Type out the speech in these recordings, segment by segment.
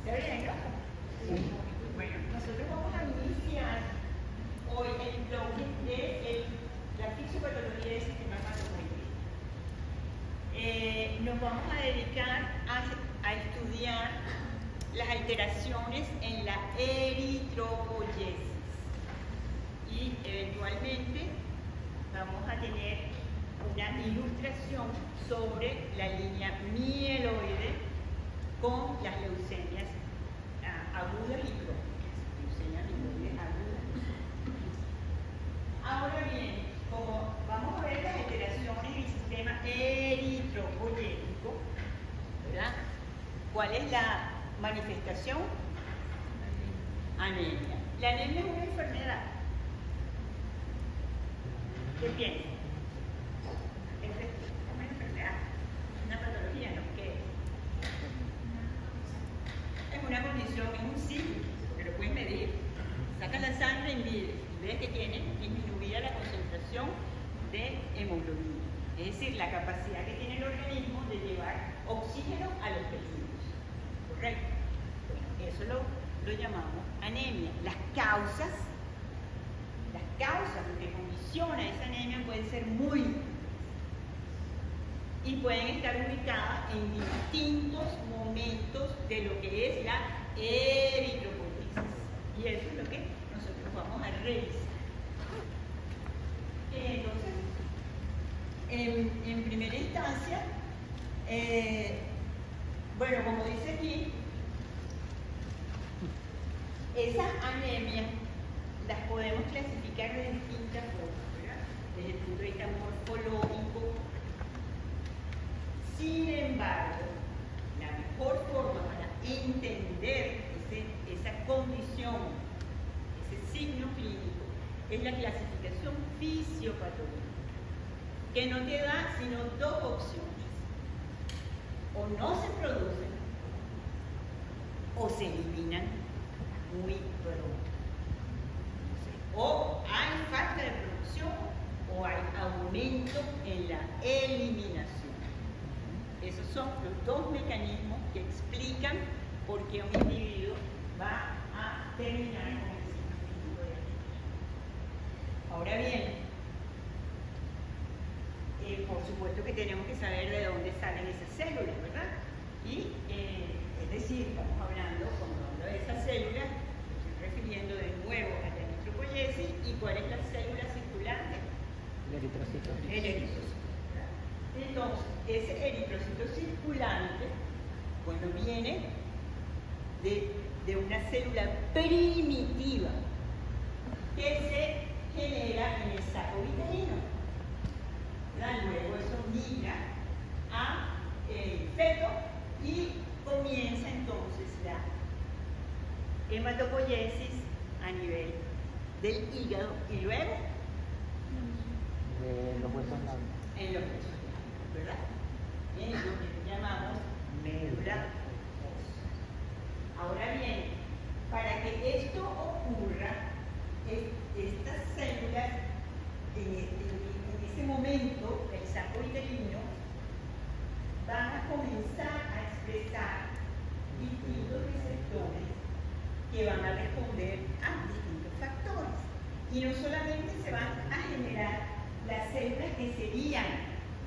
¿Está bien, no? Sí. Bueno, nosotros vamos a iniciar hoy el bloque de la fisiopatología del sistema hematopoyético. Nos vamos a dedicar a estudiar las alteraciones en la eritropoyesis y eventualmente vamos a tener una ilustración sobre la línea mieloide con las leucemias agudas y crónicas. Leucemias mieloides agudas. Ahora bien, como vamos a ver las alteraciones en el sistema eritropoyético, ¿verdad? ¿Cuál es la manifestación? Anemia. La anemia es una enfermedad. ¿Qué piensan? Es una enfermedad, una patología, ¿no? ¿Qué es? Es una condición, es un signo, porque lo puedes medir. Sacas la sangre y ves que tiene disminuida la concentración de hemoglobina. Es decir, la capacidad que tiene el organismo de llevar oxígeno a los tejidos. ¿Correcto? Bueno, eso lo llamamos anemia. Las causas, lo que condiciona esa anemia pueden ser múltiples y pueden estar ubicadas en distintos momentos de lo que es la eritropoyesis. Y eso es lo que nosotros vamos a revisar. Entonces, en primera instancia, bueno, como dice aquí, esas anemias las podemos clasificar de distintas formas, ¿verdad? Desde el punto de vista morfológico. Sin embargo, la mejor forma para entender esa condición, ese signo clínico, es la clasificación fisiopatológica, que no te da sino dos opciones: o no se producen o se eliminan muy pronto. O hay falta de producción o hay aumento en la eliminación. Esos son los dos mecanismos que explican por qué un individuo va a terminar con el signo clínico de anemia. Ahora bien, por supuesto que tenemos que saber de dónde salen esas células, ¿verdad? Y es decir, estamos hablando, cuando hablo de esas células, me estoy refiriendo de nuevo a la eritropoyesis. ¿Y cuál es la célula circulante? El eritrocito. El eritrocito. Entonces, ese eritrocito circulante, bueno, viene de una célula primitiva que se genera en el saco uterino. Luego eso migra a feto y comienza entonces la hematopoiesis a nivel del hígado y luego De los huesos blandos. en los huesos blandos, ¿verdad? En lo que llamamos médula ósea. Ahora bien, para que esto ocurra, estas células en ese momento el saco uterino van a comenzar a expresar distintos receptores que van a responder a distintos factores. Y no solamente se van a generar las células que serían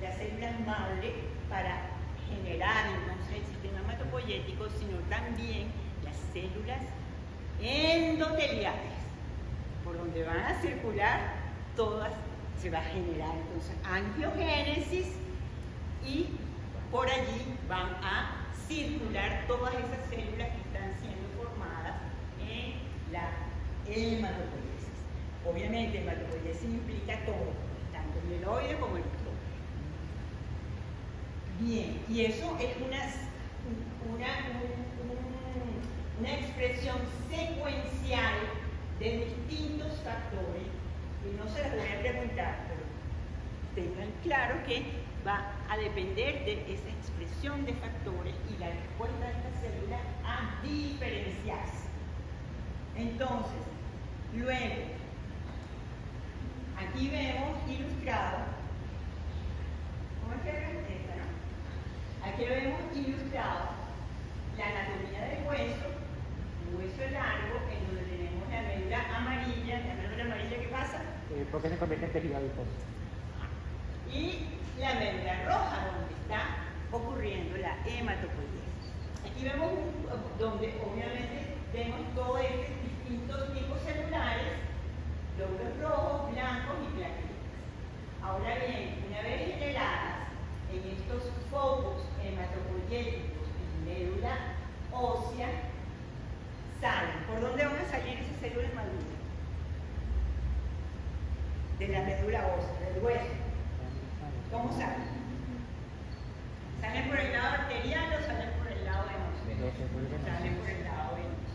las células madre para generar entonces el sistema hematopoyético, sino también las células endoteliales, por donde van a circular todas, se va a generar entonces angiogénesis y por allí van a circular todas esas células que están siendo formadas en la hematopoiesis. Obviamente, hematopoiesis implica todo, tanto el mieloide como el eritrocito. Bien, y eso es una expresión secuencial de distintos factores, y no se las voy a preguntar, pero tengan claro que va a depender de esa expresión de factores y la respuesta de esta célula a diferenciarse. Entonces, luego, aquí vemos ilustrado, ¿cómo es que es esta, no? Aquí vemos ilustrado la anatomía del hueso porque se convierte en tejido adiposo. Y la médula roja, donde está ocurriendo la hematopoiesis. Aquí vemos donde obviamente vemos todos estos distintos tipos celulares, glóbulos rojos, blancos y plaquetas. Ahora bien, una vez generadas en estos focos hematopoyéticos en médula ósea, salen. ¿Por dónde van a salir esas células maduras? De la médula ósea, del hueso. ¿Cómo salen? ¿Salen por el lado arterial o salen por el lado venoso? Salen por el lado venoso.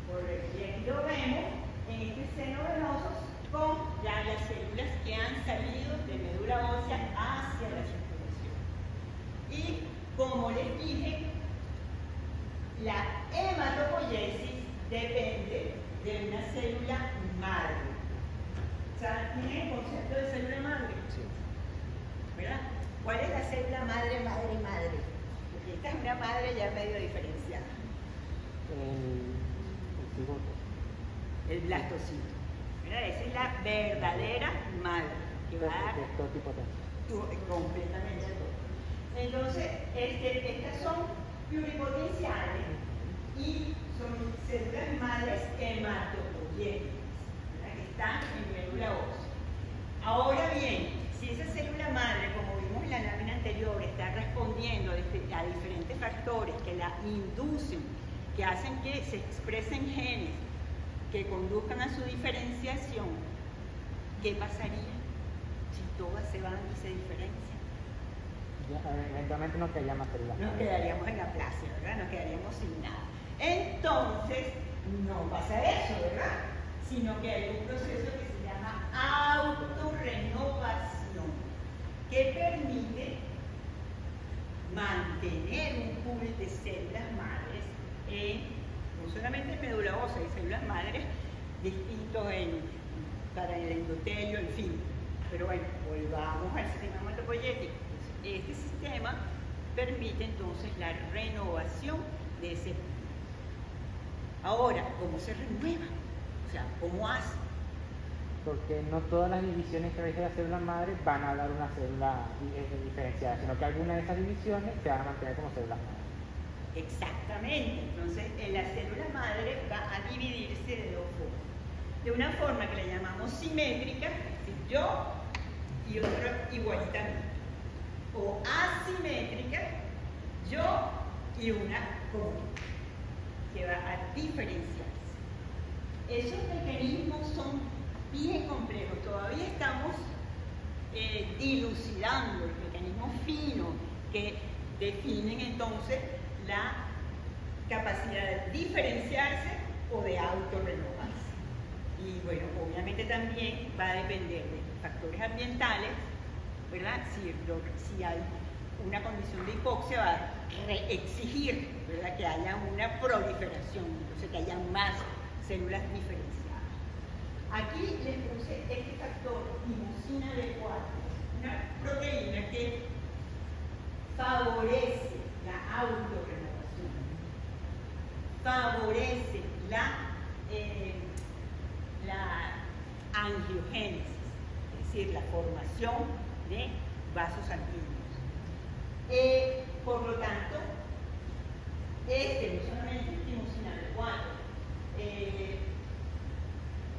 Correcto. Y aquí lo vemos en este seno venoso con ya las células que han salido de médula ósea hacia la circulación. Y como les dije, la hematopoiesis depende de una célula madre. O sea, ¿tienen el concepto de célula madre? Sí. ¿Verdad? ¿Cuál es la célula madre, madre, madre? Porque esta es una madre ya medio diferenciada. El cigoto. El blastocito. ¿Verdad? Esa es la verdadera madre que va a dar De todo tipo de. completamente todo. Entonces, estas son pluripotenciales y son células madres hematopoyéticas, ¿verdad? Que están en médula ósea. Ahora bien, si esa célula madre, como vimos en la lámina anterior, está respondiendo a diferentes factores que la inducen, que hacen que se expresen genes que conduzcan a su diferenciación, ¿qué pasaría si todas se van y se diferencian? Ya, eventualmente no quedaría más células. Nos quedaríamos en la plaza, ¿verdad? Nos quedaríamos sin nada. Entonces, no pasa eso, ¿verdad? Sino que hay un proceso que se llama autorrenovación, que permite mantener un pool de células madres no solamente en médula ósea, hay células madres distintos para el endotelio, en fin. Pero bueno, volvamos al sistema hematopoyético. Este sistema permite entonces la renovación de ese pool. Ahora, ¿cómo se renueva? O sea, ¿cómo hace? Porque no todas las divisiones que realiza la célula madre van a dar una célula diferenciada, sino que algunas de esas divisiones se van a mantener como células madre. Exactamente. Entonces, la célula madre va a dividirse de dos formas. De una forma que la llamamos simétrica, es decir, yo y otro igualita a mí. O asimétrica, yo y una común, que va a diferenciarse. Esos mecanismos son bien complejos. Todavía estamos dilucidando los mecanismos finos que definen entonces la capacidad de diferenciarse o de autorrenovarse. Y bueno, obviamente también va a depender de factores ambientales, ¿verdad? Si hay una condición de hipoxia, va a exigir, ¿verdad?, que haya una proliferación, entonces que haya más células diferenciadas. Aquí les puse este factor, timosina D4, una proteína que favorece la autorrenovación, favorece la angiogénesis, es decir, la formación de vasos sanguíneos. Por lo tanto, no solamente el timosina D4,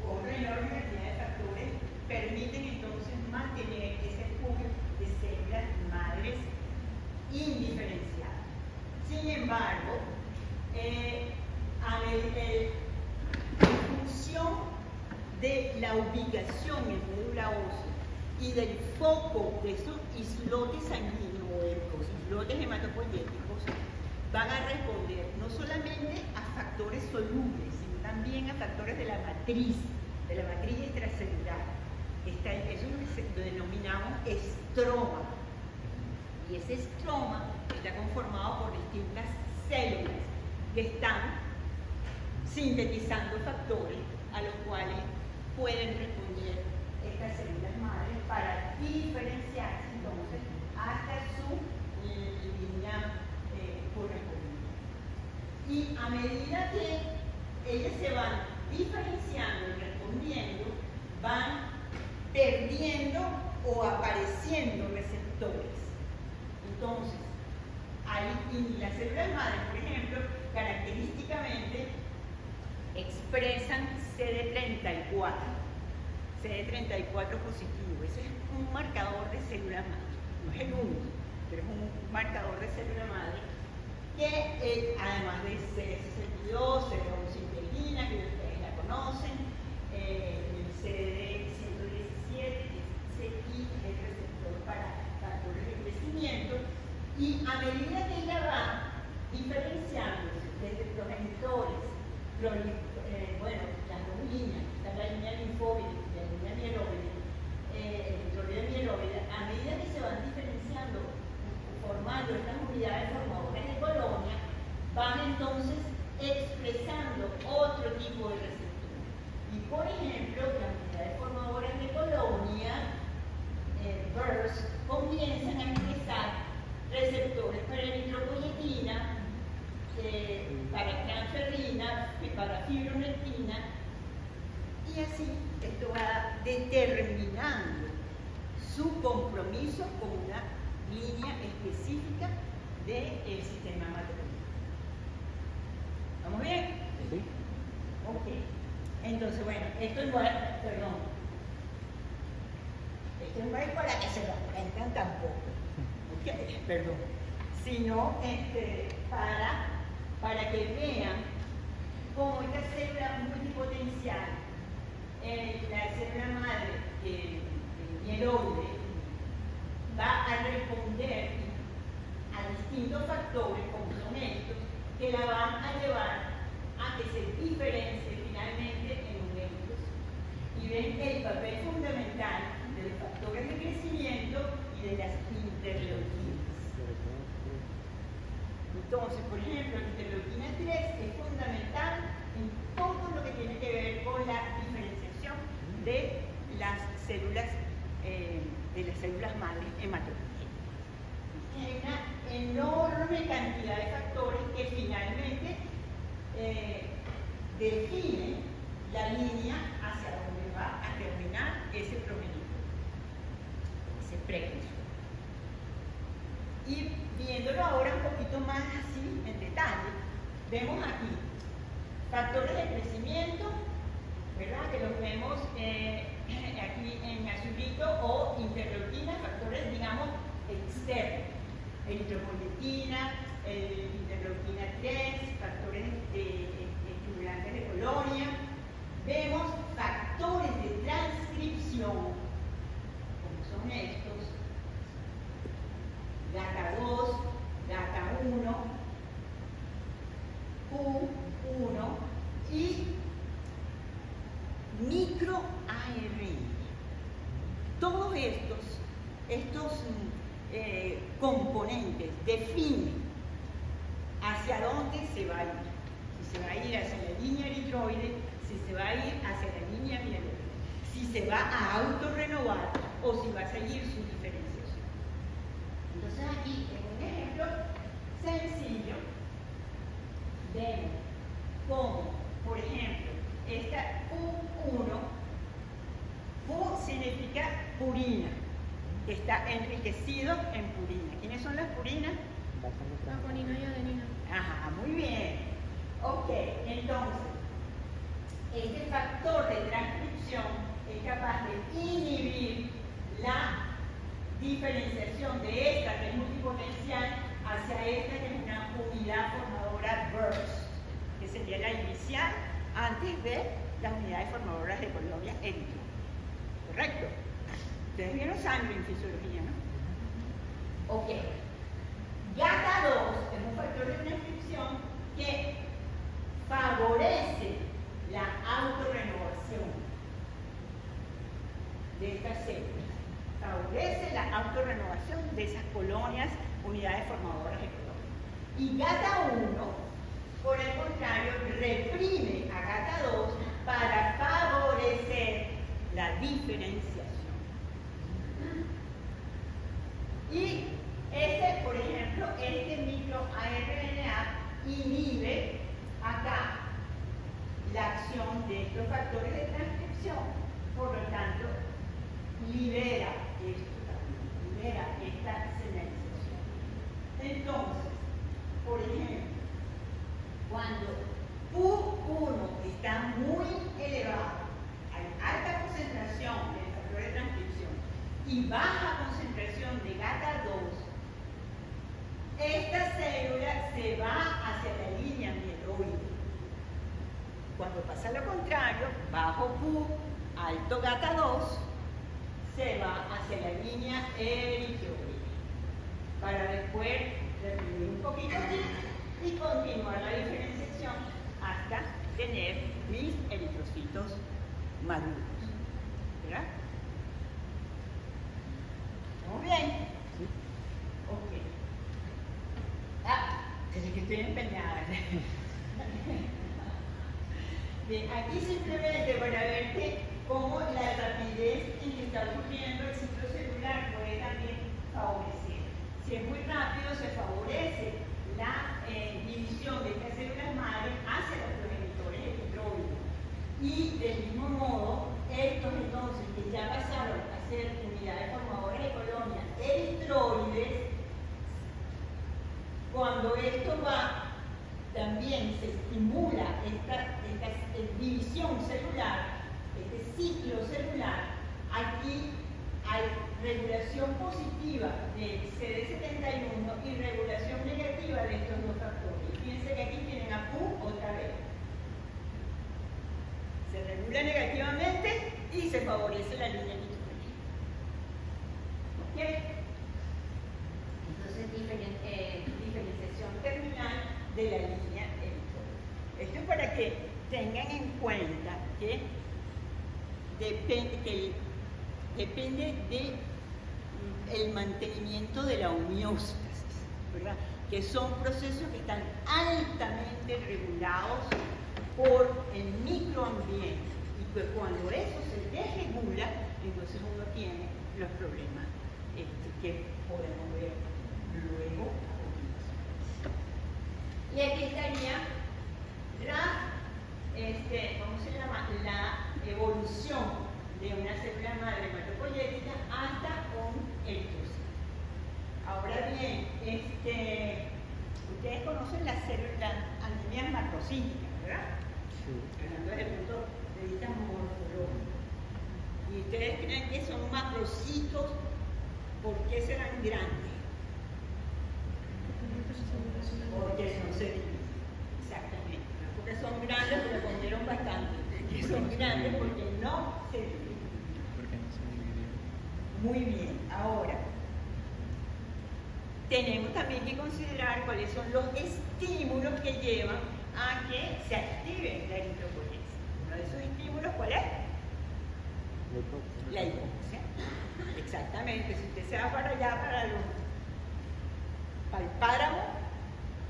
otra enorme cantidad de factores permiten entonces mantener ese pool de células madres indiferenciadas. Sin embargo, en función de la ubicación en médula ósea y del foco de esos islotes sanguíneos o islotes hematopoyéticos, van a responder no solamente a factores solubles, sino también a factores de la matriz extracelular. Eso es lo que denominamos estroma. Y ese estroma está conformado por distintas células que están sintetizando factores a los cuales pueden responder estas células madres para diferenciarse entonces hasta su línea correspondiente. Y a medida que ellas se van diferenciando y respondiendo, van perdiendo o apareciendo receptores. Entonces, y las células madres, por ejemplo, característicamente expresan CD34 positivo. Ese es un marcador de célula madre. No es el único, pero es un marcador de célula madre que, además de CD62, CD11 integrina, que ustedes la conocen, el CD117, que es el receptor para factores de crecimiento, y a medida que ella va diferenciándose desde progenitores, las dos líneas, está la línea linfóide y la línea mieloide, a medida que se van diferenciando, formando estas unidades formadoras de colonia, van entonces expresando otro tipo de receptor. Y por ejemplo, las unidades formadoras de colonia, BERS, comienzan a expresar receptores para eritropoyetina, para transferrina, para fibronectina, y así esto va determinando su compromiso con una línea específica del sistema materno. ¿Vamos bien? Sí. Ok. Entonces, bueno, esto no es para que se lo aprendan tampoco. Okay, perdón. Sino para que vean cómo esta célula multipotencial, la célula madre, el mieloide, va a responder a distintos factores, como son estos, que la van a llevar a que se diferencie finalmente en eventos. Y ven el papel fundamental de los factores de crecimiento y de las interleuquinas. Entonces, por ejemplo, la interleuquina 3 es fundamental en todo lo que tiene que ver con la diferenciación de las células madres hematológicas. Hay una enorme cantidad de factores que finalmente definen la línea hacia donde va a terminar ese progenitor, ese precursor. Y viéndolo ahora un poquito más así, en detalle, vemos aquí factores de crecimiento, ¿verdad? Que los vemos aquí en azulito, o interleuquinas, factores, digamos, externos. Eritropoyetina, interleuquina 3, factores estimulantes de colonia. Vemos factores de transcripción, como son estos, GATA2, GATA1, Q1 y microARN. Todos estos componentes definen hacia dónde se va a ir. Si se va a ir hacia la línea eritroide, si se va a ir hacia la línea mieloide, si se va a autorrenovar o si va a seguir su diferenciación. Entonces aquí, en un ejemplo sencillo, vemos cómo, por ejemplo, esta U1, Q significa purina, está enriquecido en purina. ¿Quiénes son las purinas? Agonina y adenina. Ajá, muy bien. Ok, entonces, este factor de transcripción es capaz de inhibir la diferenciación de esta, que es multipotencial, hacia esta, que es una unidad formadora BERS, que sería la inicial antes de las unidades formadoras de colonia eritroide. ¿Correcto? Ustedes vieron sangre en fisiología, ¿no? Ok. GATA2 es un factor de transcripción que favorece la autorrenovación de estas células. Favorece la autorrenovación de esas colonias, unidades formadoras de colonia. Y GATA1, por el contrario, reprime a GATA2 para favorecer la diferenciación. Y por ejemplo, este microRNA inhibe acá la acción de estos factores de transcripción. Por lo tanto, libera esto también, libera esta señalización. Entonces, por ejemplo, cuando Q1 está muy elevado, hay alta concentración del factor de transcripción y baja concentración de GATA2, esta célula se va hacia la línea mieloide. Cuando pasa lo contrario, bajo Q, alto GATA2, se va hacia la línea eritroide. Para después reprimir un poquito aquí y continuar la diferenciación hasta tener mis eritrocitos maduros. ¿Verdad? ¿Estamos bien? Sí. Ok. Desde que estoy empeñada. Bien, aquí simplemente para ver cómo la rapidez en que está ocurriendo el ciclo celular puede también favorecer. Si es muy rápido, se favorece la división de estas células madres hacia los progenitores eritroides. Y del mismo modo, estos entonces que ya pasaron a ser unidades formadoras de colonias eritroides, cuando esto va, también se estimula esta división celular, este ciclo celular. Aquí hay regulación positiva del CD71 y regulación negativa de estos dos factores. Fíjense que aquí tienen a Q otra vez. Se regula negativamente y se favorece la línea eritroide. ¿Ok? Entonces, diferenciación terminal de la línea eritroide. Esto es para que tengan en cuenta que depende del mantenimiento de la homeostasis, ¿verdad? Que son procesos que están altamente regulados por el microambiente y que cuando eso se desregula, entonces uno tiene los problemas que podemos ver luego. Y aquí estaría ¿cómo se llama? La evolución de una célula madre hematopoyética hasta un eritrocito. Ahora bien, ustedes conocen las células anemias macrocíticas, ¿verdad? Sí. Hablando desde el punto de vista morfológico. Y ustedes creen que son macrocitos, ¿por qué serán grandes? Porque no se dividen. Exactamente. Porque son grandes, pero comieron bastante. Que son grandes porque no se dividen. Porque no se dividen. Muy bien. Ahora, tenemos también que considerar cuáles son los estímulos que llevan a que se active la eritropoyesis. Uno de esos estímulos, ¿cuál es? La hipoxia. Exactamente. Si usted se va para allá, para el páramo,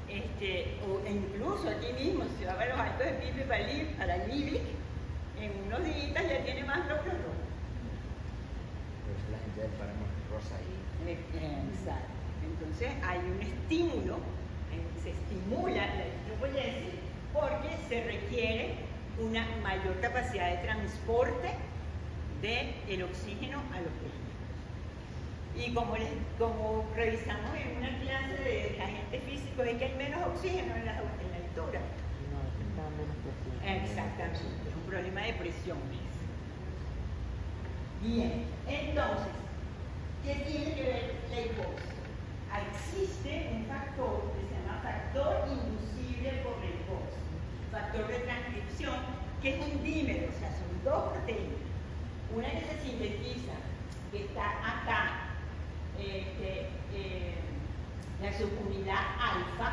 o incluso aquí mismo, si va para los altos de Pipe, para Libic, en unos días ya tiene más glóbulos rojos. Por eso la gente del páramo es rosa ahí. Exacto. Entonces hay un estímulo, se estimula la eritropoyesis porque se requiere una mayor capacidad de transporte del oxígeno a los tejidos. Y como revisamos en una clase de agentes físicos, es que hay menos oxígeno en la altura. No, está menos presión. Exactamente, es un problema de presiones. Bien, entonces, ¿qué tiene que ver la hipoxia? Existe un factor que se llama factor inducible por la hipoxia, factor de transcripción, que es un dímero, o sea, son dos proteínas. Una que se sintetiza, que está acá, la subunidad alfa,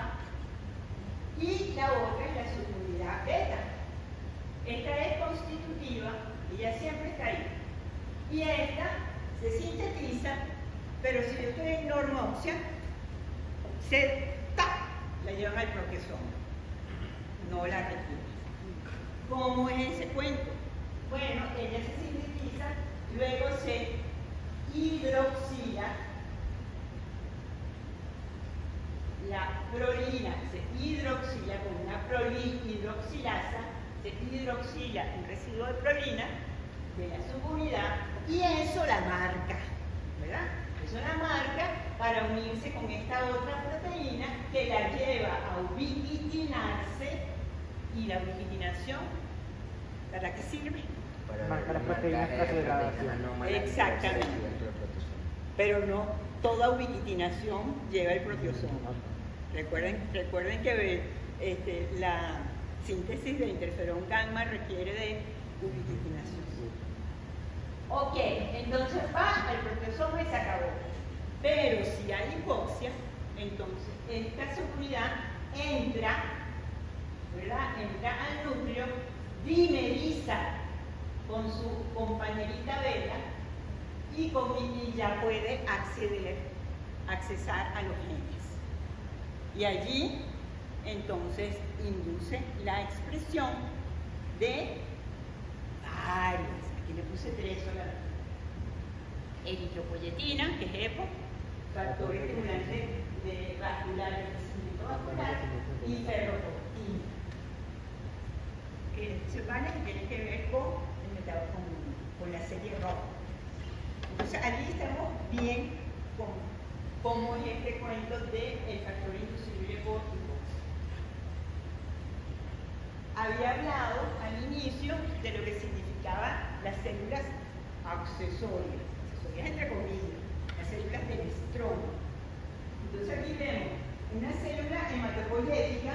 y la otra es la subunidad beta. Esta es constitutiva, ella siempre está ahí. Y esta se sintetiza, pero si yo estoy en normoxia, la llevan al proquesoma, no la retienen. ¿Cómo es ese cuento? Bueno, ella se sintetiza, luego se hidroxila la prolina, se hidroxila con una prolihidroxilasa, se hidroxila un residuo de prolina de la subunidad y eso la marca, ¿verdad? Eso la marca para unirse con esta otra proteína que la lleva a ubiquitinarse. ¿Y la ubiquitinación para qué sirve? Marca las proteínas tras su degradación. Exactamente. Pero no toda ubiquitinación lleva el proteosomo. Recuerden que la síntesis de interferón gamma requiere de ubiquitinación. Ok, entonces va el proteosomo y se acabó. Pero si hay hipoxia, entonces esta subunidad entra, ¿verdad? Entra al núcleo, dimeriza con su compañerita beta y ya puede accesar a los genes. Y allí, entonces, induce la expresión de varias, aquí le puse 3 solamente. Eritropoyetina, que es EPO, factor estimulante de vascular, de crecimiento vascular, y ferroportina. Que sepan que tiene que ver con la serie roja. Entonces, allí estamos bien con cómo es este cuento del factor inducible por hipoxia. Había hablado al inicio de lo que significaban las células accesorias entre comillas, las células del estroma. Entonces aquí vemos una célula hematopoyética,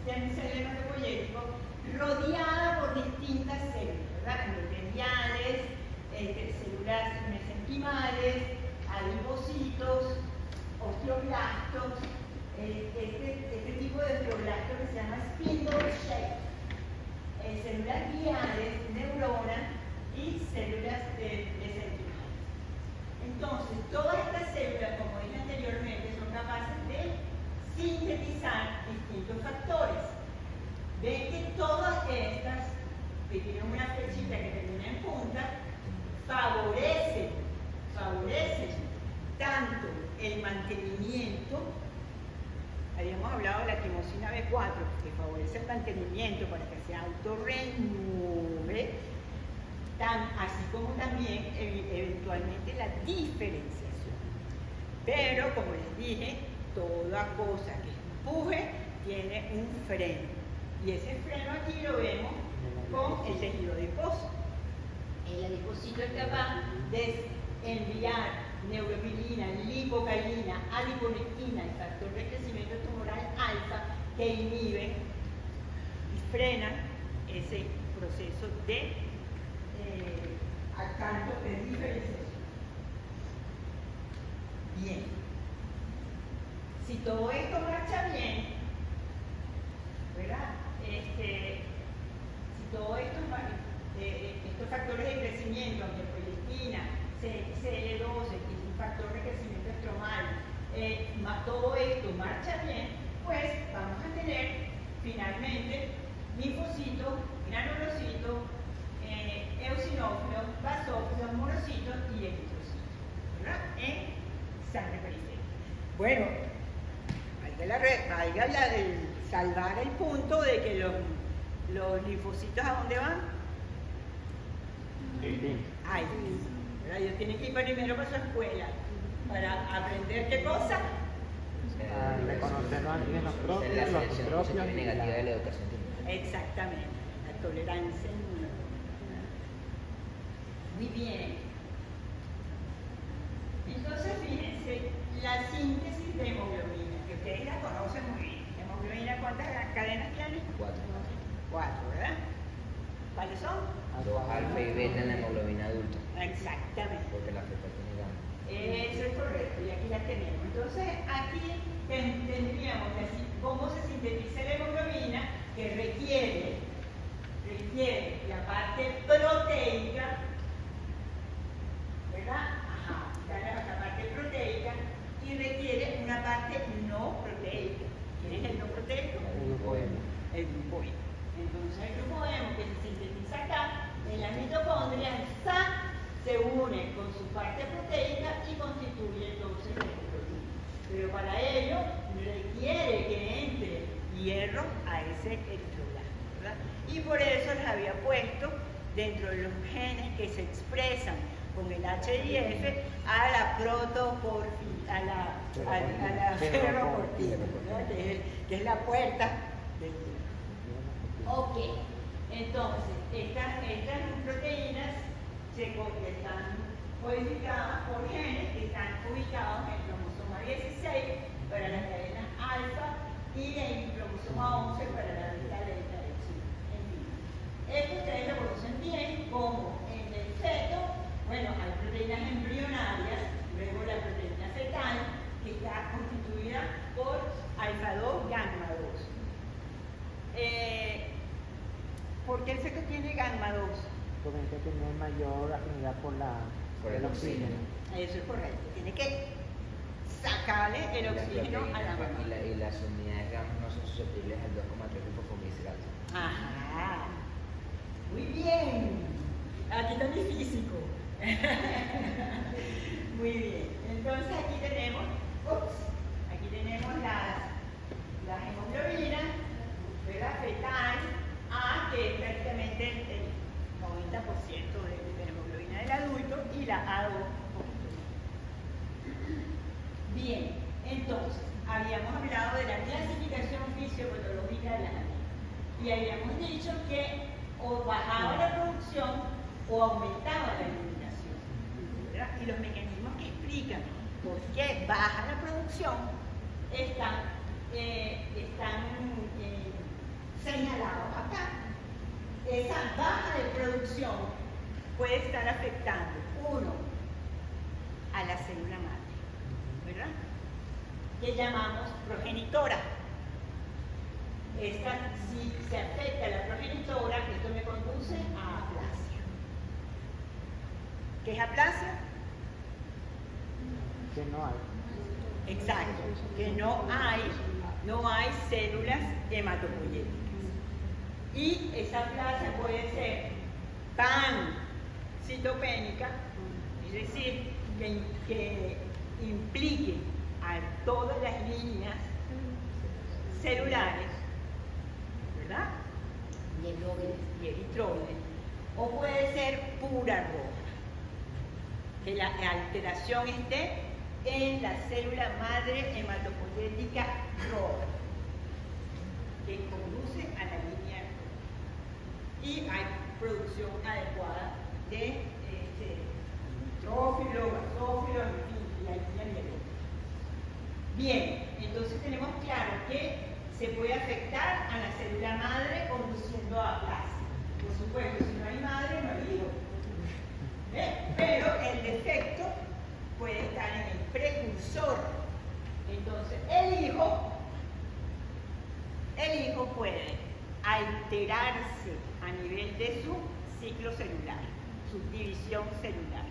este célula hematopoyético, rodeada por distintas células, ¿verdad? Endoteliales, células mesenquimales, adipocitos, osteoblastos, este tipo de osteoblastos que se llama spindle shape, células gliales, neuronas y células mesenquimales. Entonces, todas estas células, como dije anteriormente, son capaces de sintetizar distintos factores. Ven que todas estas, que tienen una flechita que termina en punta, favorecen tanto el mantenimiento, habíamos hablado de la timosina B4, que favorece el mantenimiento para que se autorrenueve, así como también eventualmente la diferenciación. Pero, como les dije, toda cosa que empuje tiene un freno. Y ese freno aquí lo vemos con el tejido adiposo. El adipocito es capaz de enviar neurofilina, lipocaína, adiponectina, el factor de crecimiento tumoral alfa, que inhiben y frenan ese proceso de tanto de diferenciación. Bien. Si todo esto marcha bien, ¿verdad? Si todo esto, estos factores de crecimiento, antiproyectina, CL12, que es un factor de crecimiento estromal, todo esto marcha bien, pues vamos a tener finalmente linfocitos, granulocitos, eosinófilos, basófilos, monocitos y eritrocitos, ¿verdad? En sangre periférica. Bueno, valga salvar el punto de que los linfocitos, ¿a dónde van? Ay, ¿verdad? Ellos tienen que ir primero para su escuela para aprender qué cosa. Reconocer los antígenos propios, la los selección propios positiva y negativa de la educación inmune. Exactamente, la tolerancia inmune. Muy bien. Entonces, fíjense, la síntesis de hemoglobina, que ustedes la conocen muy bien. ¿Hemoglobina cuántas cadenas tiene? 4. 4, ¿verdad? ¿Cuáles son? 2 alfa y beta en la hemoglobina adulta. Exactamente. Porque la fetal tiene gamma. Eso es correcto, y aquí la tenemos. Entonces, aquí tendríamos cómo se sintetiza la hemoglobina, que requiere la parte proteica, ¿verdad? Ajá, la parte proteica, y requiere una parte no proteica. ¿Quién es el no proteico? El grupo M. El grupo M. Entonces, el grupo M que se sintetiza acá, en la mitocondria, se une con su parte proteica y constituye entonces la hemoglobina. Pero para ello requiere que entre hierro a ese eritroblasto, ¿verdad? Y por eso les había puesto dentro de los genes que se expresan con el HIF a la protoporfirina, a la ferroportina, ¿verdad? que es la puerta del hígado. Ok, entonces estas proteínas están codificadas por genes que están ubicados en el cromosoma 16 para las cadenas alfa y en el cromosoma 11 para la beta delta epsilon. En fin, esto ustedes lo conocen bien como en el feto, bueno, hay proteínas embrionarias, luego la proteína fetal, que está constituida por alfa 2 gamma 2. ¿Por qué el feto tiene gamma 2? Porque tiene mayor afinidad por el oxígeno. Eso es correcto. Tiene que sacarle el oxígeno a la mamá. Y las unidades gamma no son susceptibles al 2,3 lipofuscil alfa. Ajá. Muy bien. Aquí está mi físico. Muy bien. Entonces aquí tenemos las hemoglobinas, ¿verdad? Fetal, A, que es prácticamente el 90% de la hemoglobina del adulto, y la A2. Bien, entonces, habíamos hablado de la clasificación fisiopatológica de la anemia y habíamos dicho que o bajaba la producción o aumentaba la eliminación, ¿verdad? Y los mecanismos que explican por qué baja la producción están señalados acá. Esa baja de producción puede estar afectando, uno, a la célula madre, ¿verdad? Que llamamos progenitora. Esta, si se afecta a la progenitora, esto me conduce a aplasia. ¿Qué es aplasia? Que no hay. Exacto, que no hay células hematopoyéticas. Y esa aplasia puede ser pancitopénica, es decir, que implique a todas las líneas celulares, ¿verdad? Y eritroides. O puede ser pura roja, que la alteración esté en la célula madre hematopoyética roja, que conduce a la línea roja. Y hay producción adecuada de nitrófilo, basófilo, en fin, la línea biológica. Bien, entonces tenemos claro que se puede afectar a la célula madre conduciendo a aplasia. Por supuesto, si no hay madre, no hay hijo. Pero el defecto puede estar en el precursor. Entonces, el hijo puede alterarse a nivel de su ciclo celular, su división celular.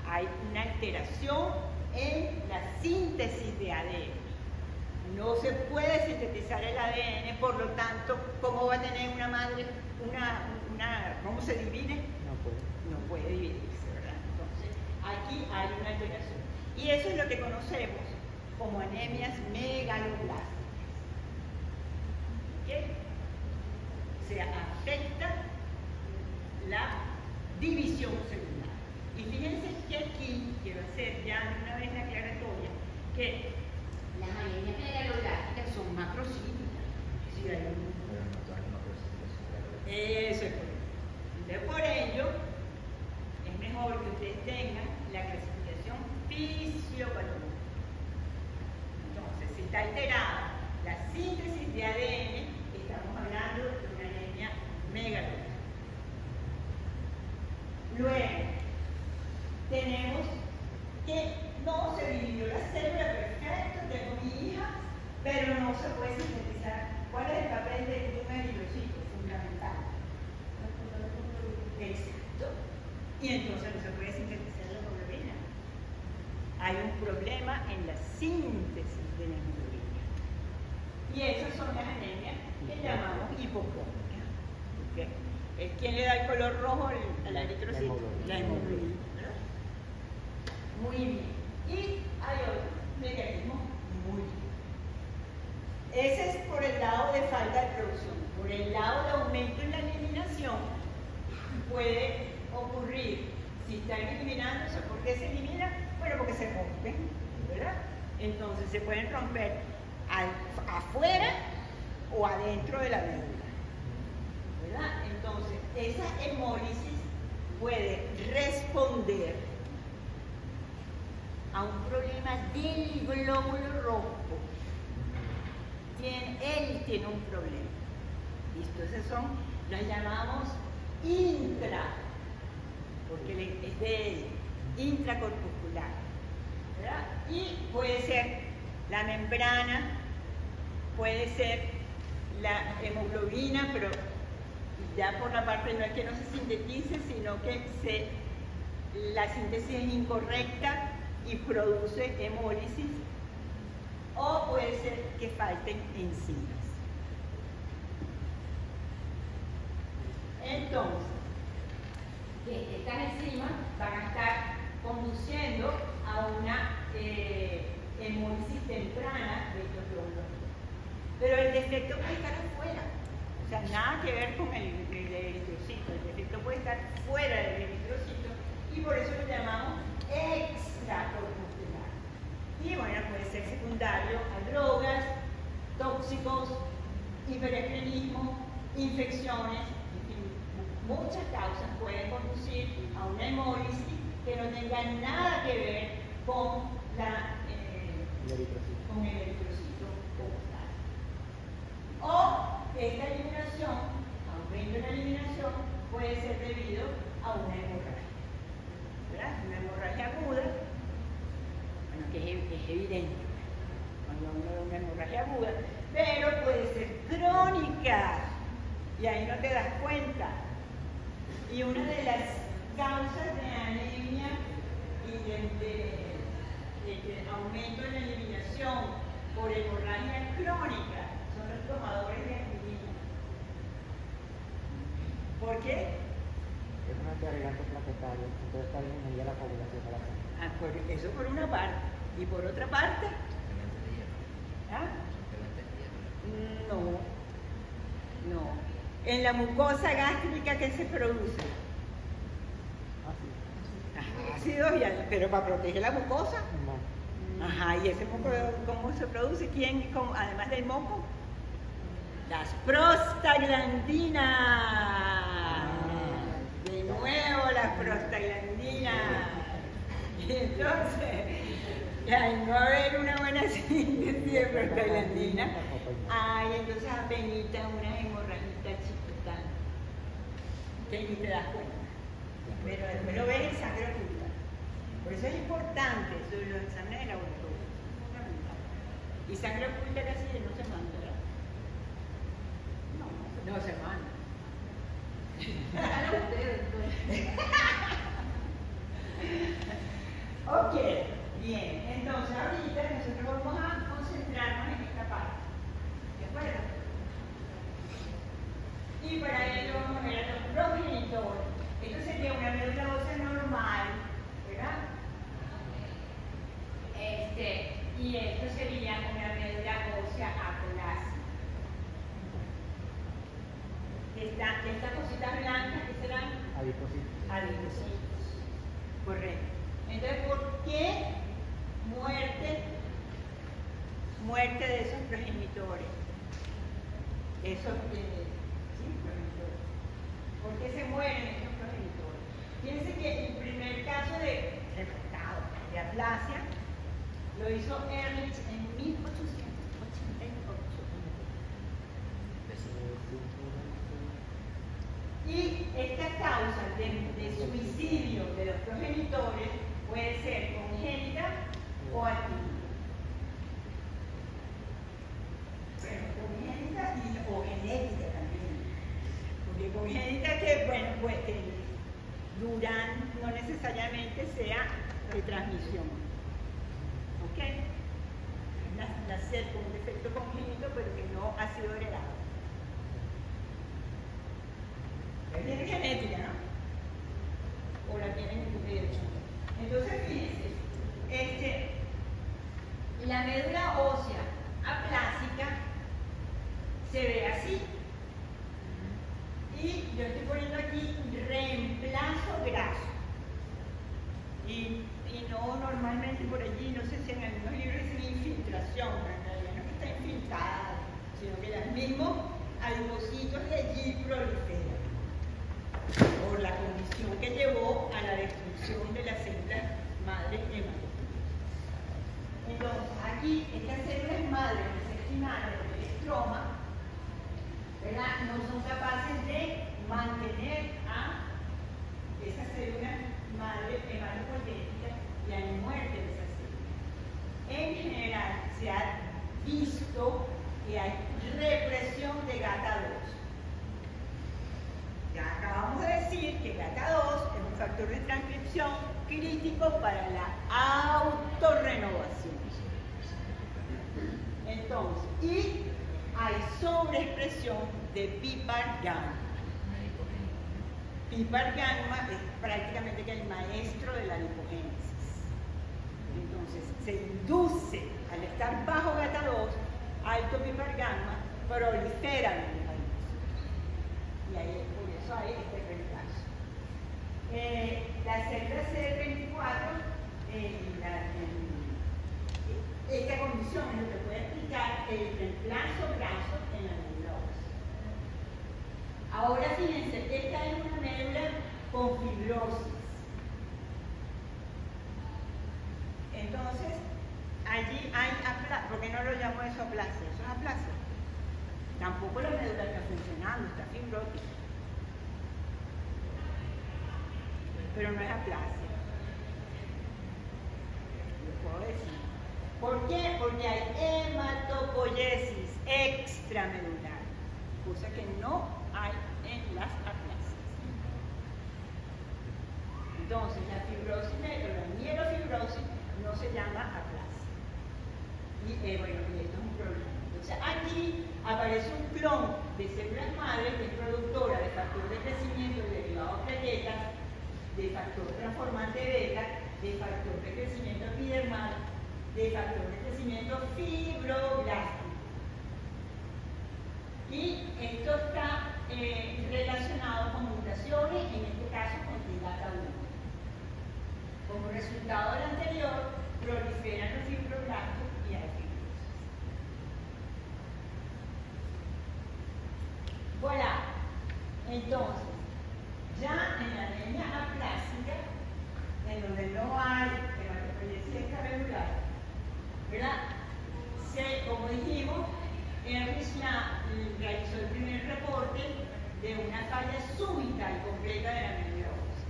Hay una alteración en la síntesis de ADN. No se puede sintetizar el ADN, por lo tanto, ¿cómo va a tener una madre cómo se divide? No puede dividirse, ¿verdad? Entonces, aquí hay una alteración. Y eso es lo que conocemos como anemias megaloblásticas. ¿Ok? O sea, afecta la división celular. Y fíjense que aquí, quiero hacer ya de una vez la aclaratoria, que las anemias megaloblásticas son macrocíticas. Es decir, hay un... Eso es correcto. Entonces, por ello, es mejor que ustedes tengan la clasificación fisiopatológica. Entonces, si está alterada la síntesis de ADN, estamos hablando de una anemia megaloblástica. Luego, tenemos que no se dividió la célula, perfecto, tengo mi hija, pero no se puede sintetizar. ¿Cuál es el papel de un eritrocito? Fundamental. Exacto. Y entonces no se puede sintetizar la hemoglobina. Hay un problema en la síntesis de la hemoglobina. Y esas son las anemias que llamamos hipocrómicas. ¿Okay? ¿Quién le da el color rojo al eritrocito? La hemoglobina. ¿Verdad? Muy bien. Y hay otro mecanismo muy bien. Ese es por el el lado de falta de producción. Por el lado de aumento en la eliminación puede ocurrir, si están eliminándose, ¿por qué se elimina? Bueno, porque se rompen, ¿verdad? Entonces se pueden romper afuera o adentro de la médula, ¿verdad? Entonces, esa hemólisis puede responder a un problema del glóbulo rojo. Él tiene un problema. ¿Listo? Esas son, las llamamos intra, porque es de él, intracorpuscular, ¿verdad? Y puede ser la membrana, puede ser la hemoglobina, pero ya por la parte no es que no se sintetice, sino que la síntesis es incorrecta y produce hemólisis, o puede ser que falten enzimas. Entonces, estas enzimas van a estar conduciendo a una hemólisis temprana de estos glóbulos. Pero el defecto puede estar afuera, o sea, nada que ver con el eritrocito. El defecto puede estar fuera del eritrocito y por eso lo llamamos extracorpuscular. Y bueno, puede ser secundario a drogas, tóxicos, hiperestrenismo, infecciones, en fin, muchas causas pueden conducir a una hemólisis que no tenga nada que ver con el eritrocito como tal. O esta eliminación, aumento en la eliminación, puede ser debido a una hemorragia, ¿verdad? Una hemorragia aguda, bueno, que es evidente cuando uno ve una hemorragia aguda, pero puede ser crónica y ahí no te das cuenta. Y una de las causas de anemia y de aumento en la eliminación por hemorragia crónica son los tomadores de aspirina. ¿Por qué? Es una agregante plaquetario, entonces está disminuida la coagulación de la sangre. Eso por una parte. Y por otra parte, ¿ah? No. En la mucosa gástrica, ¿qué se produce? Ácidos, pero para proteger la mucosa. No. Ajá, ¿y ese moco cómo se produce? Además del moco? Las prostaglandinas. De nuevo las prostaglandinas. Y entonces, al no haber una buena síntesis de prostaglandina, hay entonces apenas una hemorragita chiquita que ni te das cuenta. Pero después lo ves en sangre oculta. Por eso es importante sobre los exámenes de laboratorio. Es fundamental. Y sangre oculta casi no se manda, ¿verdad? No se manda. Ok, bien. Entonces ahorita nosotros vamos a concentrarnos en esta parte. ¿De acuerdo? Y para ello vamos a ver a los progenitores. Esto sería una médula ósea normal, ¿verdad? Y esto sería una médula ósea aplásica. Estas cositas blancas que serán adipocitos. Correcto. Entonces, ¿por qué muerte de esos progenitores? Progenitores. ¿Por qué se mueren estos progenitores? Fíjense que el primer caso de aplasia lo hizo Ehrlich en 1888. Y esta causa de suicidio de los progenitores puede ser congénita o adquirida. Bueno, congénita o genética también. Porque congénita pues que duran no necesariamente sea de transmisión. ¿Ok? Nacer con un defecto congénito pero que no ha sido heredado. Tiene genética, ¿no? O la tienen heredada. Entonces, fíjense, la médula ósea aplásica se ve así. Y yo estoy poniendo aquí reemplazo graso. Y no normalmente por allí, no sé si en algunos libros dicen infiltración, pero en realidad no es que está infiltrada, sino que los mismos adipocitos de allí proliferan por la condición que llevó a la destrucción de las células madre hematopoyéticas. Entonces, aquí estas células madre mesesquimales del estroma, ¿verdad?, no son capaces de mantener a esas células madre hematopoyéticas y hay muerte de esas células. En general, se ha visto que hay represión de GATA2. Ya acabamos de decir que GATA2 es un factor de transcripción crítico para la autorrenovación. Entonces, y hay sobreexpresión de PPAR gamma. PPAR gamma es prácticamente que el maestro de la lipogénesis. Entonces, se induce, al estar bajo GATA2, alto PPAR gamma, proliferan los adipocitos. Y ahí, por eso hay este reemplazo. La célula CD34, esta condición es lo que puede explicar el reemplazo graso en la médula ósea. Ahora fíjense, esta es una médula con fibrosis. Entonces, allí hay aplasia. ¿Por qué no lo llamo eso aplasia? Eso es aplasia. Tampoco la médula está funcionando, está fibrótica. Pero no es aplasia. Lo puedo decir. ¿Por qué? Porque hay hematopoiesis extramedular, cosa que no hay en las aplasias. Entonces, la fibrosis, la mielofibrosis, no se llama aplasia. Y bueno, y esto es un problema. Entonces, aquí aparece un clon de células madres que es productora de factor de crecimiento y derivado de plaquetas, de factor transformante beta, de factor de crecimiento epidermal, de factor de crecimiento fibroblástico. Y esto está relacionado con mutaciones, en este caso con TGATA1. Como resultado del anterior, proliferan los fibroblastos y hay fibrosis. Voilà. Entonces, ya en la anemia aplásica, en donde no hay hematopoiesis extramedular, ¿verdad? Como dijimos, Erich realizó el primer reporte de una falla súbita y completa de la médula ósea.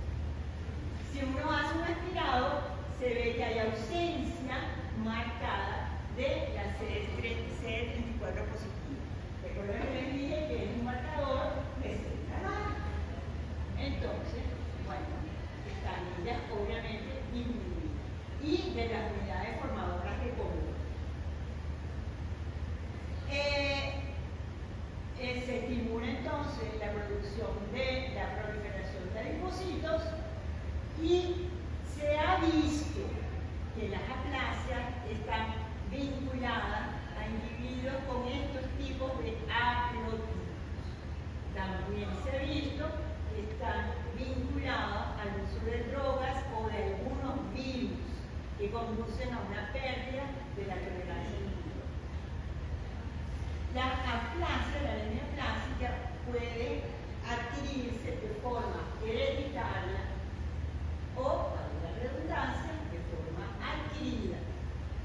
Si uno hace un aspirado, se ve que hay ausencia marcada de la CD34 positiva. Recuerden que les dije que es un marcador de célula madre. Entonces, bueno, están ellas obviamente disminuidas. Y de las unidades formadoras de cómula. Se estimula entonces la producción de la proliferación de adipocitos y se ha visto que las aplasias están vinculadas a individuos con estos tipos de haplotipos. También se ha visto que están vinculadas al uso de drogas o de algunos virus que conducen a una pérdida de la tolerancia inmunitaria. La aplasia, la anemia aplásica, puede adquirirse de forma hereditaria o, para la redundancia, de forma adquirida.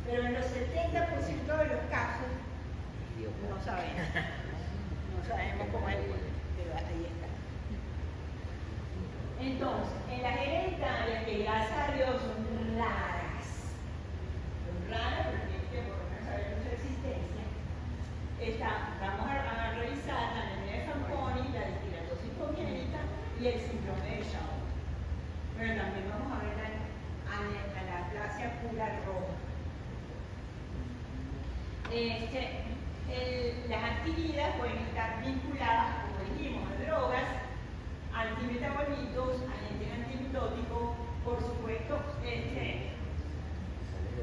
Pero en los 70% de los casos no sabemos. No sabemos cómo es, pero ahí está. Entonces, en las hereditarias, que gracias a Dios son raras, porque es que por lo menos sabemos su existencia, vamos a revisar la anemia de Fanconi, la disquiratosis congénita y el síndrome de Shaw. Pero también vamos a ver la aplasia pura roja. Las adquiridas pueden estar vinculadas, como dijimos, a drogas, antimetabolitos, agentes antimitóticos, por supuesto,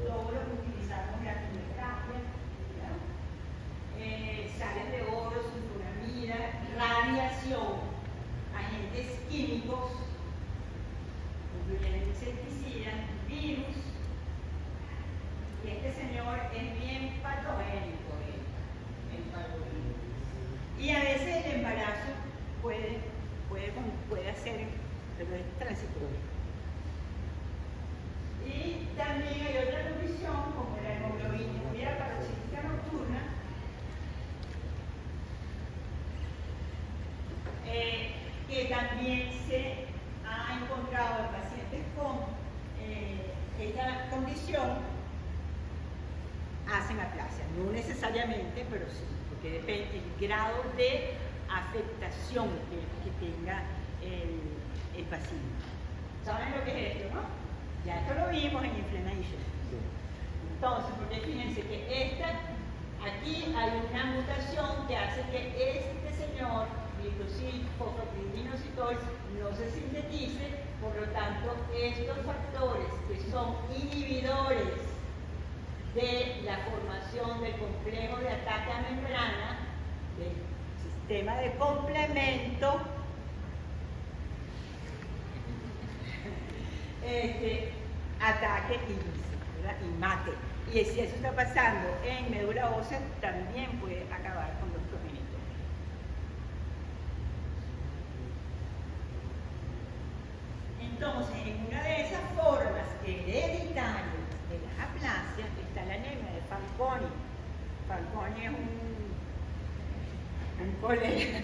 todo lo que utilizamos en la quimioterapia, sales de oro, radiación, agentes químicos, incluyendo insecticidas, virus, y este señor es bien patogénico, y a veces el embarazo puede hacer, pero es transitorio. Y también hay otra condición como la hemoglobinuria paroxística nocturna, que también se ha encontrado en pacientes con esta condición, hacen aplasia, no necesariamente, pero sí, porque depende del grado de afectación que tenga el paciente. ¿Saben lo que es esto, no? Ya esto lo vimos en inflammation. Entonces, porque fíjense que aquí hay una mutación que hace que este señor, glicosil, fosfatidilinoxitol, no se sintetice, por lo tanto, estos factores que son inhibidores de la formación del complejo de ataque a membrana, del sistema de complemento, ataque y mate. Y si eso está pasando en médula ósea, también puede acabar con los progenitores. Entonces, en una de esas formas hereditarias de las aplasias está la anemia de Fanconi. Fanconi es un colega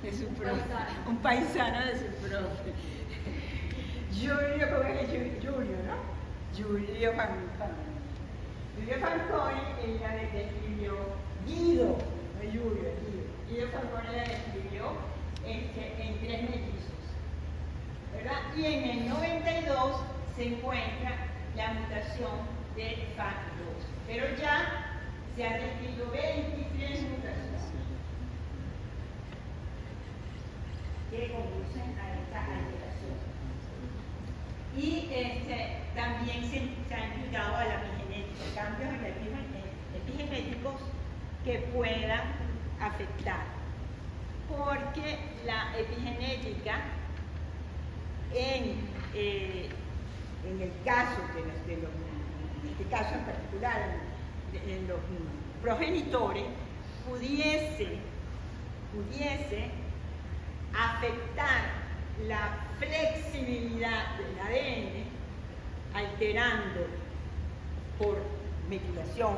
de su profe, un paisano de su profe. Giulio, ¿cómo es Giulio, no? Giulio Fanconi. Giulio Fanconi, ella le describió Guido, no es Giulio, es Guido. Guido Fanconi la describió en 3 mellizos, ¿verdad? Y en el 92 se encuentra la mutación de FAC2, pero ya se han descrito 23 mutaciones que conducen a esta alteración. Y también se ha implicado a la epigenética, cambios epigenéticos que puedan afectar, porque la epigenética en el caso en este caso en particular, en los progenitores, pudiese afectar la flexibilidad del ADN, alterando por metilación,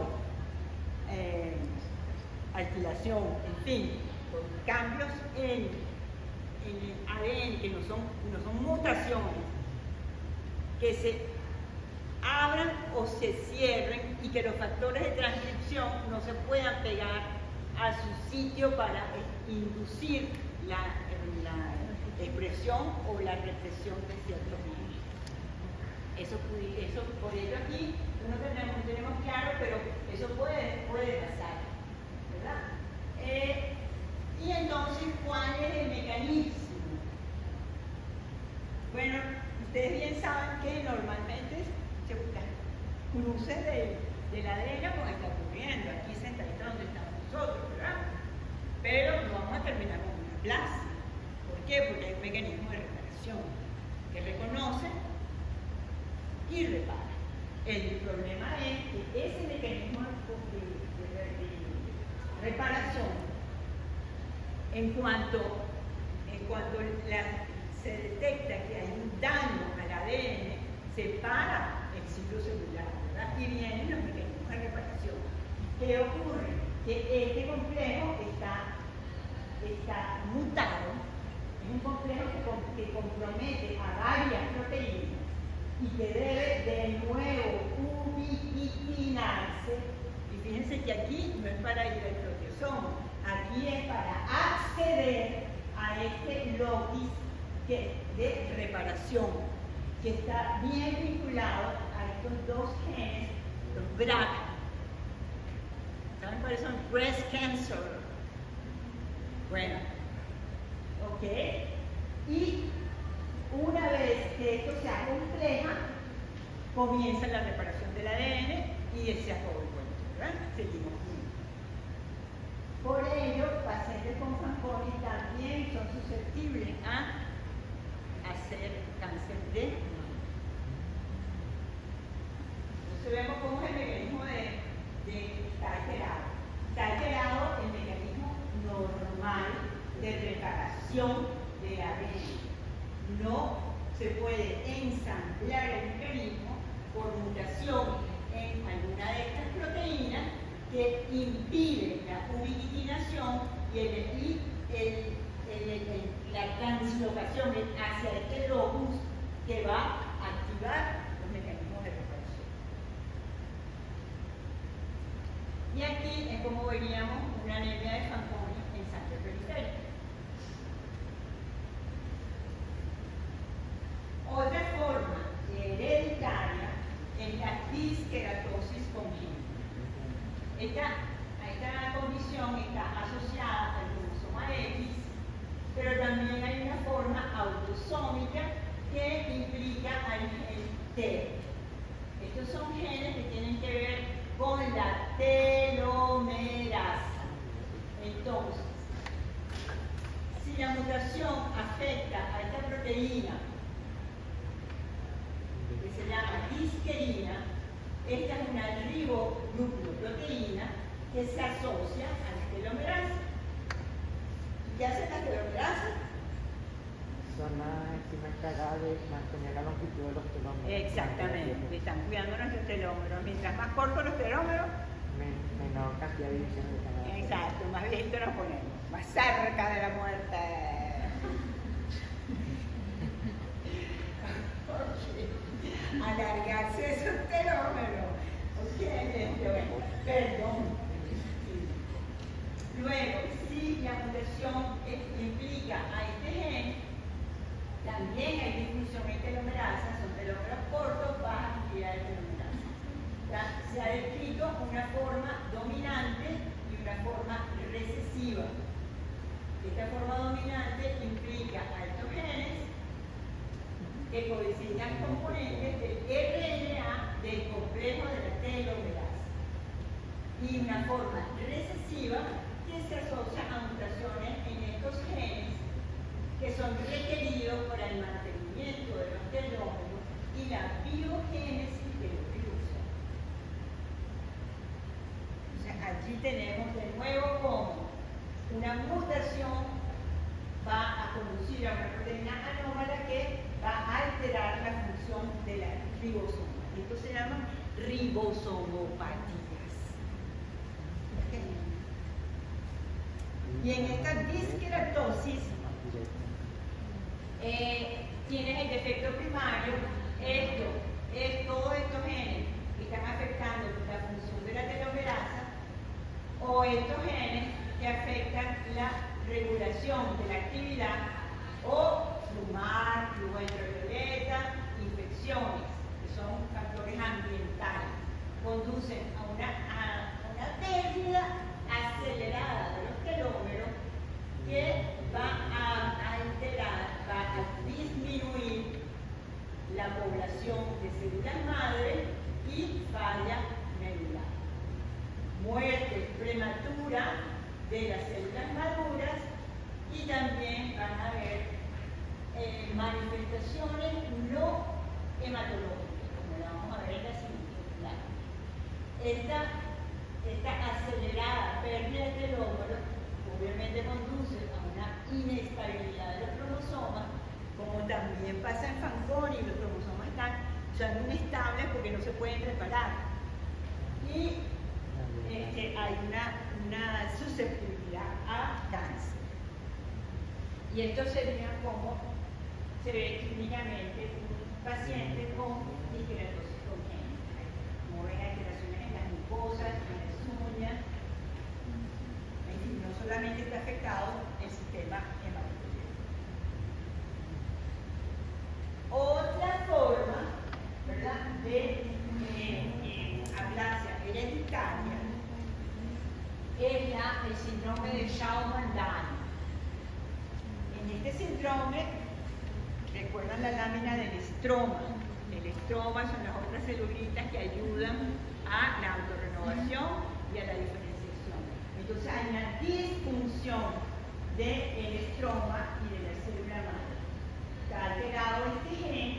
alquilación, en fin, por cambios en el ADN que no son mutaciones, que se abran o se cierren y que los factores de transcripción no se puedan pegar a su sitio para inducir la expresión o la represión de ciertos genes. Eso por ello aquí no tenemos claro, pero eso puede pasar, ¿verdad? Y entonces, ¿cuál es el mecanismo? Bueno, ustedes bien saben que normalmente se buscan cruces del ADN como está ocurriendo aquí sentadito donde estamos nosotros, ¿verdad? Pero no vamos a terminar con una aplasia. ¿Por qué? Porque hay un mecanismo de reparación que reconoce y repara. El problema es que ese mecanismo de reparación, en cuanto se detecta que hay un daño al ADN, se para el ciclo celular, ¿verdad? Y vienen los mecanismos de reparación. ¿Qué ocurre? Que este complejo está mutado, es un complejo que compromete a varias proteínas y que debe de nuevo ubiquitinarse. Y fíjense que aquí no es para ir al proteasoma, aquí es para acceder a este locus de reparación, que está bien vinculado a estos dos genes, los BRCA. ¿Saben cuáles son? Breast cancer. Bueno, ok. Y una vez que esto se compleja, comienza la reparación del ADN y se acabó el cuento, ¿verdad? Seguimos. Por ello, pacientes con Fanconi también susceptible a hacer cáncer de mama. Entonces vemos cómo es el mecanismo de estar alterado. Está alterado el mecanismo normal de reparación del ADN. No se puede ensamblar el mecanismo por mutación en alguna de estas proteínas que impiden la ubiquitinación y la translocación hacia este locus que va a activar los mecanismos de reparación. Y aquí es como veríamos una anemia de Fanconi en sangre periférica. Otra forma hereditaria es la disqueratosis congénita. Esta condición está asociada al cromosoma X, pero también hay una forma autosómica que implica al gen T. Estos son genes que tienen que ver con la telomerasa. Entonces, si la mutación afecta a esta proteína que se llama disquerina, esta es una ribonucleoproteína que se asocia a la telomerasa. ¿Y qué hace la telomerasa? Son las enzimas encargadas de mantener la longitud de los telómeros. Exactamente, están cuidando nuestros telómeros. Mientras más cortos los telómeros, menor cantidad de divisiones de cada. exacto, más viejito nos ponemos, más cerca de la muerte. Alargarse esos telómeros. Perdón. Luego, si la mutación implica a este gen, también hay disfunción en telomerasa, son telómeros cortos, baja cantidad de telomerasa. Se ha descrito una forma dominante y una forma recesiva. Esta forma dominante implica a estos genes que codifican componentes del RNA del complejo de la telomerasa. Y una forma recesiva que se asocia a mutaciones en estos genes que son requeridos para el mantenimiento de los telómeros y la biogénesis de los virus. Entonces, allí tenemos de nuevo cómo una mutación va a conducir a una proteína anómala que va a alterar la función de la ribosoma. Esto se llama ribosomopatías. Y en esta disqueratosis tienes el defecto primario. Todos estos genes que están afectando la función de la telomerasa, o estos genes que afectan la regulación de la actividad, o fumar, flujo ultravioleta, infecciones, que son factores ambientales, conducen a una pérdida acelerada de los telómeros que va a alterar, va a disminuir la población de células madre y falla medular. Muerte prematura de las células maduras y también van a haber manifestaciones no hematológicas, como la vamos a ver en la siguiente slide. Esta acelerada pérdida de telómeros obviamente conduce a una inestabilidad de los cromosomas, como también pasa en Fanconi, los cromosomas son inestables porque no se pueden reparar. Y hay una susceptibilidad a cáncer. Y esto sería como se ve clínicamente un paciente con disqueratosis congénita. Como ven, alteraciones en las mucosas, en las uñas. En fin, no solamente está afectado el sistema hematopoyético. Otra forma, ¿verdad?, de aplasia hereditaria es el síndrome de Shauman-Diamond. En este síndrome, recuerdan la lámina del estroma. El estroma son las otras celulitas que ayudan a la autorrenovación y a la diferenciación. Entonces hay una disfunción del estroma y de la célula madre. Está alterado este gen,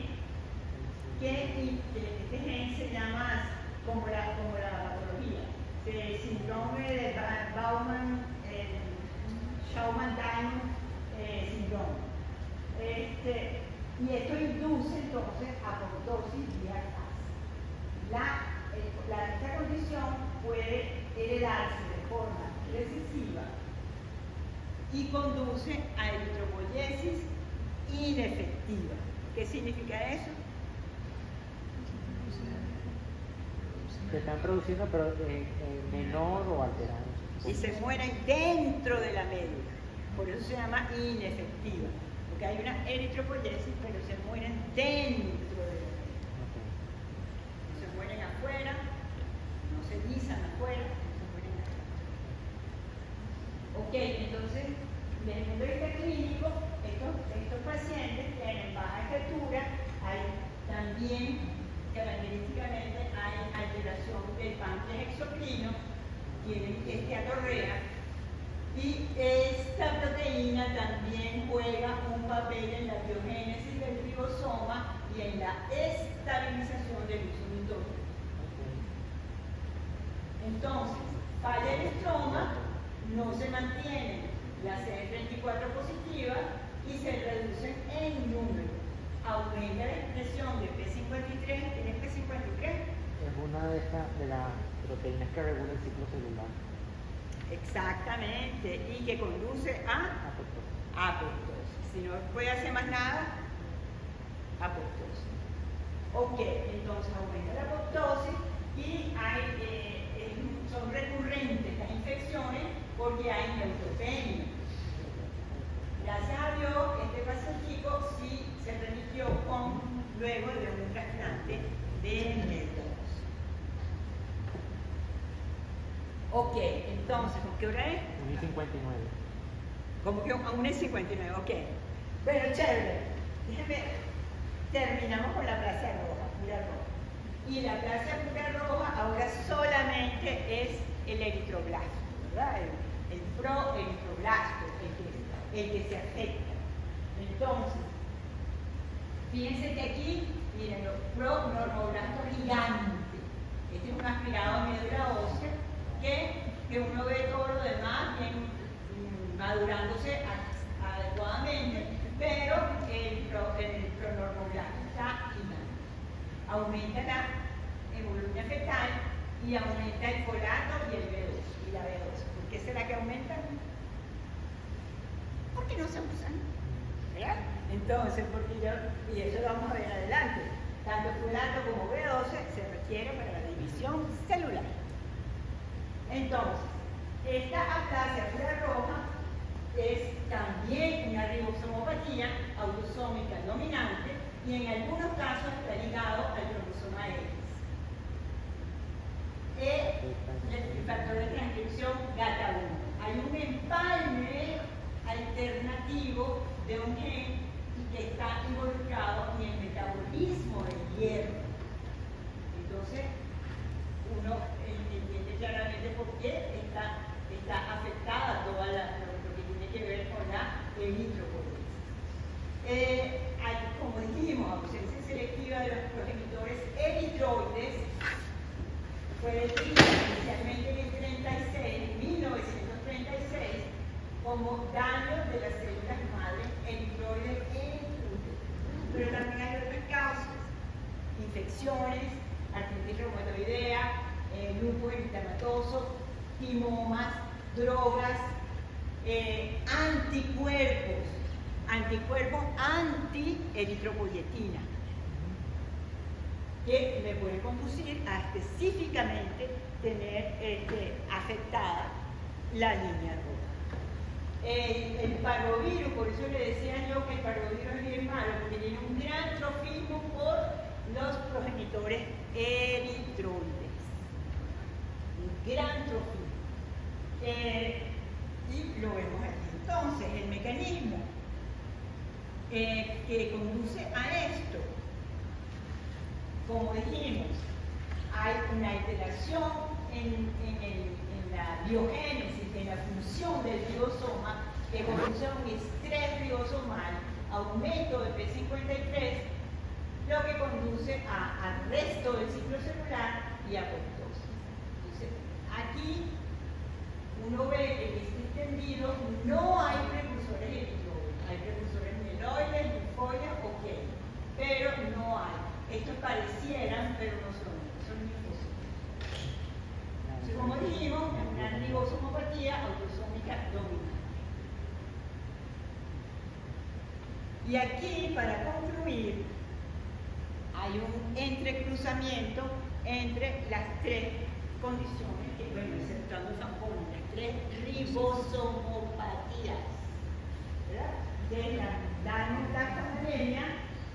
este gen se llama como la patología, el síndrome de Baumann, Schaumann-Diamond síndrome. Y esto induce entonces apoptosis vía fase. Esta condición puede heredarse de forma recesiva y conduce a eritropoyesis inefectiva. ¿Qué significa eso? Se están produciendo, pero menor o alterado. Y se mueren dentro de la médula. Por eso se llama inefectiva. Porque hay una eritropoyesis, pero se mueren dentro de la médula. Okay. No se mueren afuera, no se guisan afuera, no se mueren afuera. Ok, entonces, desde el punto de vista clínico, estos pacientes tienen baja estatura, hay también, característicamente, hay alteración del páncreas exocrino, tienen esteatorrea, y esta proteína también juega un papel en la biogénesis del ribosoma y en la estabilización del uso endógeno. Entonces, falla el estroma, no se mantiene la CD34 positiva y se reducen en número. Aumenta la expresión de P53. ¿Tienes P53? Es una de las proteínas que regula el ciclo celular. Exactamente, y que conduce a apoptosis. Si no puede hacer más nada, apoptosis. Ok, entonces aumenta la apoptosis y son recurrentes las infecciones porque hay neutropenia. Gracias a Dios, este pacientico sí se remitió luego de un trasplante de médula. Ok, entonces, ¿con qué hora es? 1:59. Como que a 1:59, ok. Bueno, chévere. Terminamos con la plaza roja, pura roja. Y la plaza pura roja ahora solamente es el eritroblasto, ¿verdad? El proeritroblasto, el que se afecta. Entonces, fíjense que aquí, miren, los pronormoblastos gigantes. Este es un aspirado a médula ósea que uno ve todo lo demás bien madurándose adecuadamente, pero el pronormoblasto está gigante. Aumenta la hemoglobina fetal y aumenta el folato y el B12 y la B12. ¿Por qué será que aumentan? Porque no se usan, ¿verdad? Entonces, y eso lo vamos a ver adelante, tanto folato como B12 se requiere para la división celular. Entonces, esta aplasia pura roja es también una ribosomopatía autosómica dominante y en algunos casos está ligado al cromosoma X. El factor de transcripción GATA1. Hay un empalme alternativo de un gen que está involucrado en el metabolismo del hierro. Entonces, uno entiende claramente por qué está afectada toda lo que tiene que ver con la eritropoyesis. Como dijimos, ausencia selectiva de los progenitores eritroides fue descrita inicialmente en 1936, como daño de las células madre eritroides en el útero. Pero también hay otras causas: infecciones, artritis reumatoidea, lupus eritematoso, timomas, drogas, anticuerpos anti-eritropoyetina, que me puede conducir a específicamente tener afectada la línea roja. El parvovirus, por eso le decía yo que el parvovirus es bien malo, porque tiene un gran trofismo por los progenitores eritroides. Un gran trofismo. Y lo vemos aquí. Entonces, el mecanismo que conduce a esto, como dijimos, hay una alteración en la biogénesis, en la función del ribosoma, evolución estrés ribosomal, aumento de P53, lo que conduce al resto del ciclo celular y a apoptosis. Entonces, aquí uno ve que en este extendido no hay precursores epitopes, hay precursores mieloides, linfoides, ok, pero no hay. Estos parecieran, pero no son linfocitos. Entonces, como dijimos, es una ribosomopatía autosómica dominante. Y aquí, para concluir, hay un entrecruzamiento entre las tres condiciones, que bueno, exceptuando Fanconi, las tres ribosomopatías, ¿verdad? De la daño-taxanemia,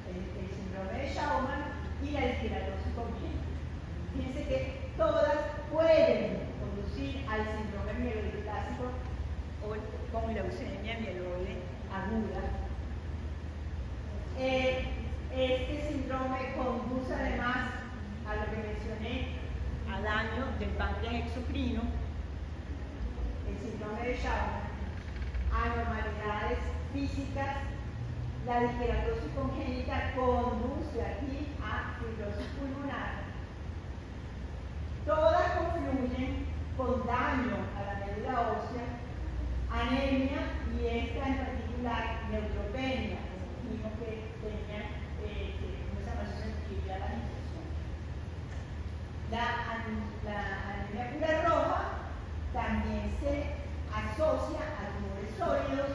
el síndrome de Schaumann y la esclerosis congénita. Fíjense que todas pueden conducir al síndrome mieloide clásico o con leucemia mieloide aguda. Este síndrome conduce además a lo que mencioné, a daño del páncreas exocrino, el síndrome de Schaumann, anormalidades físicas, la disqueratosis congénita conduce aquí a fibrosis pulmonar. Todas confluyen con daño a la médula ósea, anemia y esta en particular neutropenia, mismo que tenían esa más sensibilidad a la infección. La anemia pura roja también se asocia a tumores sólidos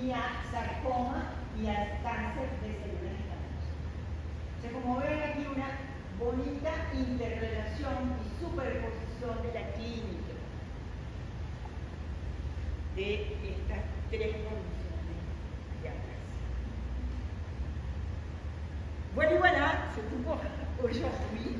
y a sarcoma y al cáncer de células escamosas. Entonces, como ven aquí, una bonita interrelación y superposición de la clínica de estas tres condiciones de apraxia. Bueno, y voilà, c'est tout pour aujourd'hui.